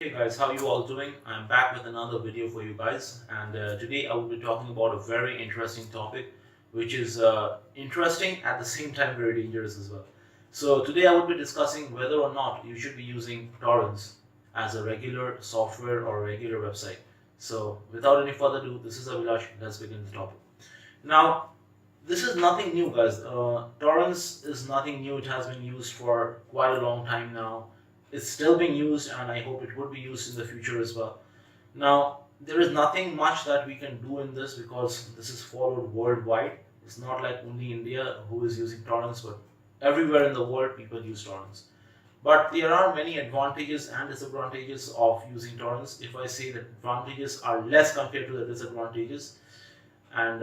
Hey guys, how you all doing? I'm back with another video for you guys, and today I will be talking about a very interesting topic, which is interesting at the same time very dangerous as well. So today I will be discussing whether or not you should be using torrents as a regular software or a regular website. So without any further ado, this is Abhilash. Let's begin the topic. Now, this is nothing new, guys. Torrents is nothing new. It has been used for quite a long time now. It's still being used, and I hope it would be used in the future as well. Now, there is nothing much that we can do in this because this is followed worldwide. It's not like only India who is using torrents, but everywhere in the world people use torrents. But there are many advantages and disadvantages of using torrents. If I say that advantages are less compared to the disadvantages, and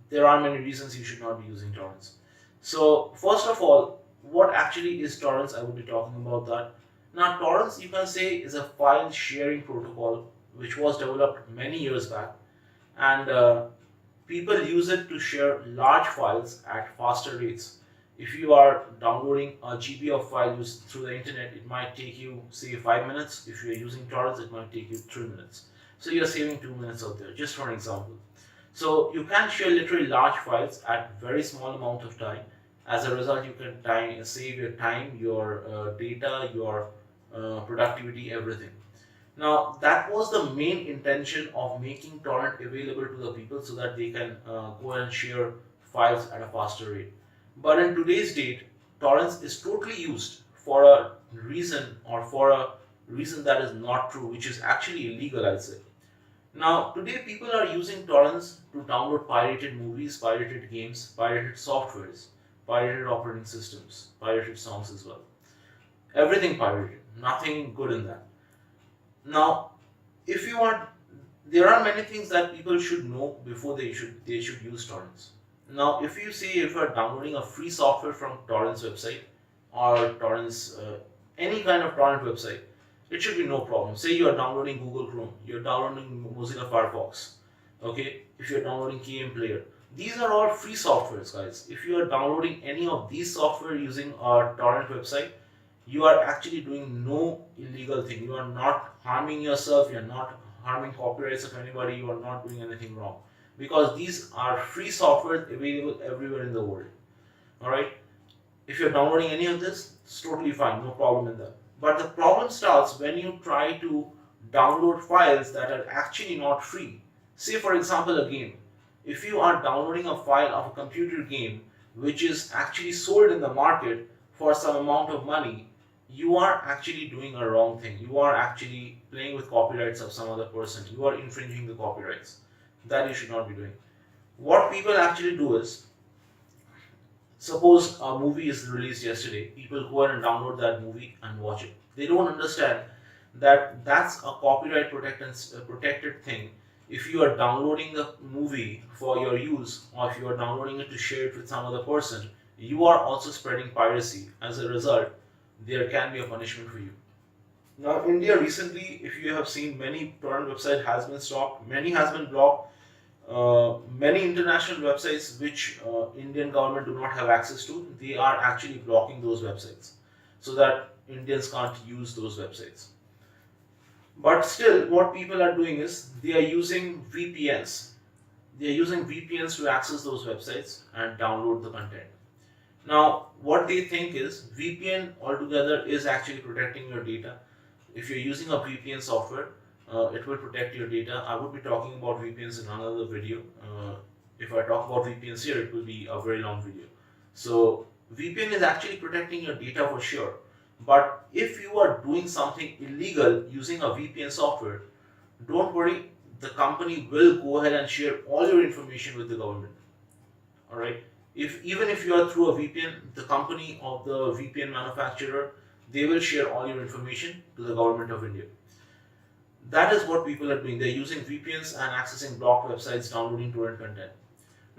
there are many reasons you should not be using torrents. So first of all, what actually is torrents? I will be talking about that. Now, torrents, you can say, is a file sharing protocol which was developed many years back, and people use it to share large files at faster rates. If you are downloading a GB of files through the internet, it might take you, say, 5 minutes. If you are using torrents, it might take you 3 minutes. So you are saving 2 minutes out there, just for an example. So you can share literally large files at very small amount of time. As a result, you can save your time, your data, your productivity, everything. Now, that was the main intention of making torrent available to the people so that they can go and share files at a faster rate. But in today's date, torrents is totally used for a reason or for a reason that is not true, which is actually illegal, I'd say. Now, today people are using torrents to download pirated movies, pirated games, pirated softwares, pirated operating systems, pirated songs as well. Everything pirated, nothing good in that. Now, if you want, there are many things that people should know before they should use torrents. Now, if you say if you are downloading a free software from torrents website or torrents any kind of torrent website, it should be no problem. Say you are downloading Google Chrome, you're downloading Mozilla Firefox, okay? If you're downloading KM Player, these are all free softwares, guys. If you are downloading any of these software using our torrent website, you are actually doing no illegal thing. You are not harming yourself, you're not harming copyrights of anybody, you are not doing anything wrong. Because these are free software available everywhere in the world. Alright? If you're downloading any of this, it's totally fine, no problem in that. But the problem starts when you try to download files that are actually not free. Say, for example, a game. If you are downloading a file of a computer game which is actually sold in the market for some amount of money, you are actually doing a wrong thing. You are actually playing with copyrights of some other person. You are infringing the copyrights. That you should not be doing. What people actually do is, suppose a movie is released yesterday, people go and download that movie and watch it. They don't understand that that's a copyright protected thing. If you are downloading the movie for your use, or if you are downloading it to share it with some other person, you are also spreading piracy. As a result, there can be a punishment for you. Now, India recently, if you have seen, many torrent website has been stopped, many has been blocked. Many international websites which Indian government do not have access to, they are actually blocking those websites so that Indians can't use those websites. But still, what people are doing is they are using VPNs. They are using VPNs to access those websites and download the content. Now, what they think is VPN altogether is actually protecting your data. If you're using a VPN software, it will protect your data. I would be talking about VPNs in another video. If I talk about VPNs here, it will be a very long video. So VPN is actually protecting your data for sure. But if you are doing something illegal using a VPN software, don't worry, the company will go ahead and share all your information with the government. Alright? Even if you are through a VPN, the company of the VPN manufacturer, they will share all your information to the government of India. That is what people are doing. They're using VPNs and accessing blocked websites, downloading torrent content.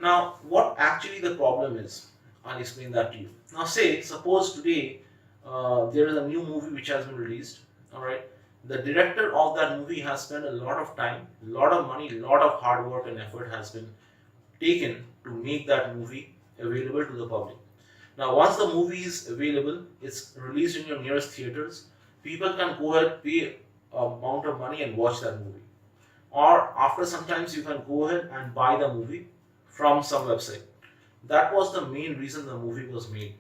Now, what actually the problem is, I'll explain that to you. Now, suppose today there is a new movie which has been released. All right, the director of that movie has spent a lot of time, a lot of money, a lot of hard work and effort has been taken to make that movie available to the public. Now, once the movie is available, it's released in your nearest theaters. People can go ahead, pay amount of money and watch that movie. Or after sometimes you can go ahead and buy the movie from some website. That was the main reason the movie was made.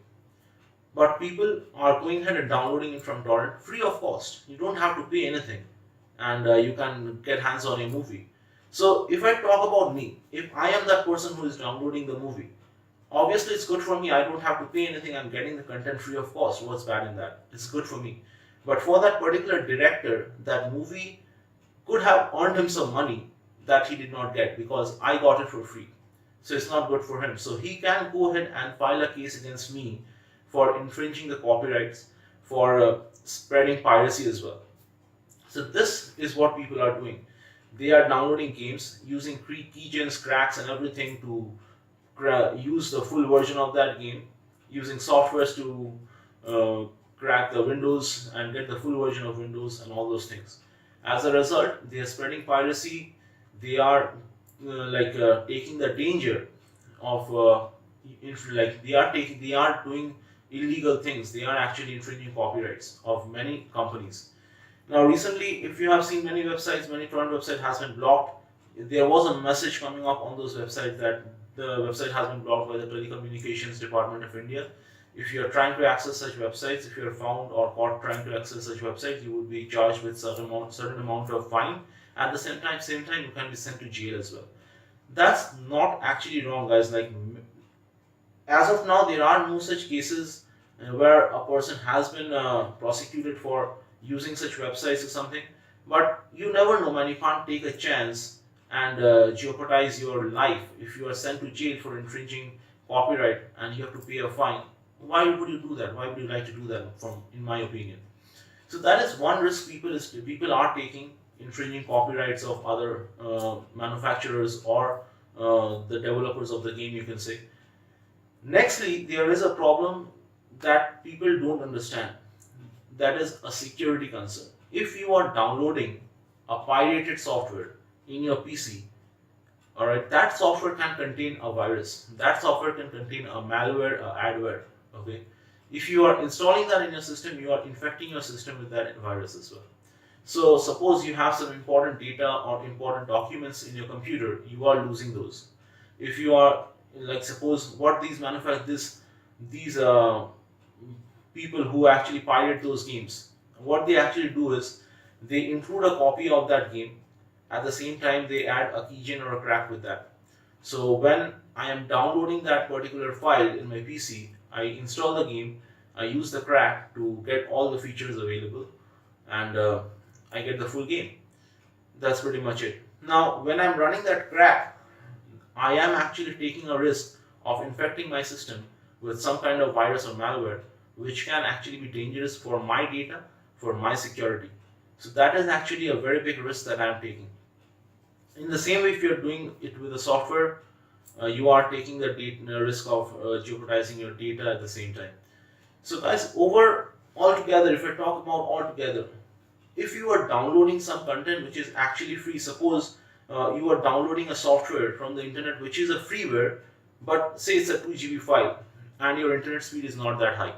But people are going ahead and downloading it from torrent free of cost. You don't have to pay anything, and you can get hands on a movie. So if I talk about me, if I am that person who is downloading the movie, obviously it's good for me. I don't have to pay anything. I'm getting the content free of cost. What's bad in that? It's good for me. But for that particular director, that movie could have earned him some money that he did not get because I got it for free. So it's not good for him. So he can go ahead and file a case against me for infringing the copyrights, for spreading piracy as well. So this is what people are doing. They are downloading games using keygens, cracks, and everything to use the full version of that game, using softwares to crack the Windows and get the full version of Windows and all those things. As a result, they are spreading piracy. They are taking the danger of they are doing illegal things. They are actually infringing copyrights of many companies. Now, recently, if you have seen many websites, many torrent website has been blocked. There was a message coming up on those websites that the website has been blocked by the Telecommunications Department of India. If you are trying to access such websites, if you are found or caught trying to access such websites, you would be charged with certain amount of fine. At the same time, you can be sent to jail as well. That's not actually wrong, guys. Like, as of now, there are no such cases where a person has been prosecuted for using such websites or something. But you never know, man. You can't take a chance and jeopardize your life if you are sent to jail for infringing copyright and you have to pay a fine. Why would you do that? Why would you like to do that? In my opinion, so that is one risk people are taking, infringing copyrights of other manufacturers or the developers of the game, you can say. Nextly, there is a problem that people don't understand. That is a security concern. If you are downloading a pirated software in your PC, alright, that software can contain a virus. That software can contain a malware, a adware. Okay, if you are installing that in your system, you are infecting your system with that virus as well. So suppose you have some important data or important documents in your computer, you are losing those. If you are suppose what these people who actually pirate those games, what they actually do is they include a copy of that game. At the same time, they add a keygen or a crack with that. So when I am downloading that particular file in my PC, I install the game, I use the crack to get all the features available, and I get the full game. That's pretty much it. Now, when I'm running that crack, I am actually taking a risk of infecting my system with some kind of virus or malware, which can actually be dangerous for my data, for my security. So that is actually a very big risk that I'm taking. In the same way, if you're doing it with the software, you are taking the risk of jeopardizing your data at the same time. So guys, altogether, if I talk about altogether, if you are downloading some content which is actually free, suppose you are downloading a software from the internet which is a freeware, but say it's a 2 GB file and your internet speed is not that high.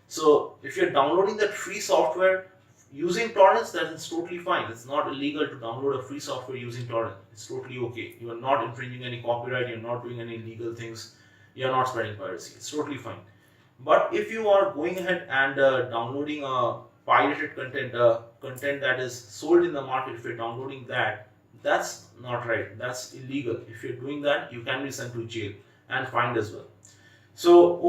So if you're downloading that free software using torrents, that is totally fine. It's not illegal to download a free software using torrent. It's totally okay. You are not infringing any copyright. You're not doing any illegal things. You're not spreading piracy. It's totally fine. But if you are going ahead and downloading a pirated content that is sold in the market, if you're downloading that, that's not right. That's illegal. If you're doing that, you can be sent to jail and fined as well. So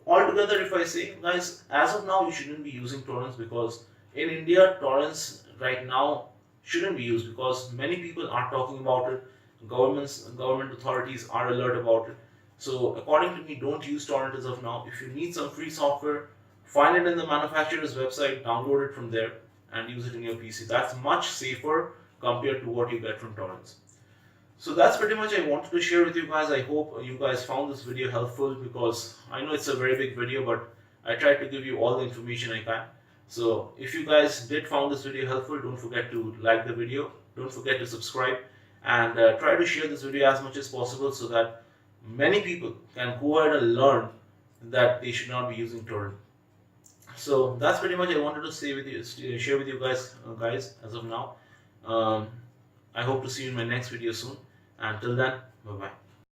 altogether, if I say, guys, as of now, you shouldn't be using torrents, because in India, torrents right now shouldn't be used because many people are talking about it. Government authorities are alert about it. So according to me, don't use torrent as of now. If you need some free software, find it in the manufacturer's website, download it from there and use it in your PC. That's much safer compared to what you get from torrents. So that's pretty much I wanted to share with you guys. I hope you guys found this video helpful, because I know it's a very big video, but I tried to give you all the information I can. So if you guys did found this video helpful, don't forget to like the video, don't forget to subscribe, and try to share this video as much as possible so that many people can go ahead and learn that they should not be using torrent. So that's pretty much I wanted to say with you, share with you guys as of now. um, I hope to see you in my next video soon. Until then, bye bye.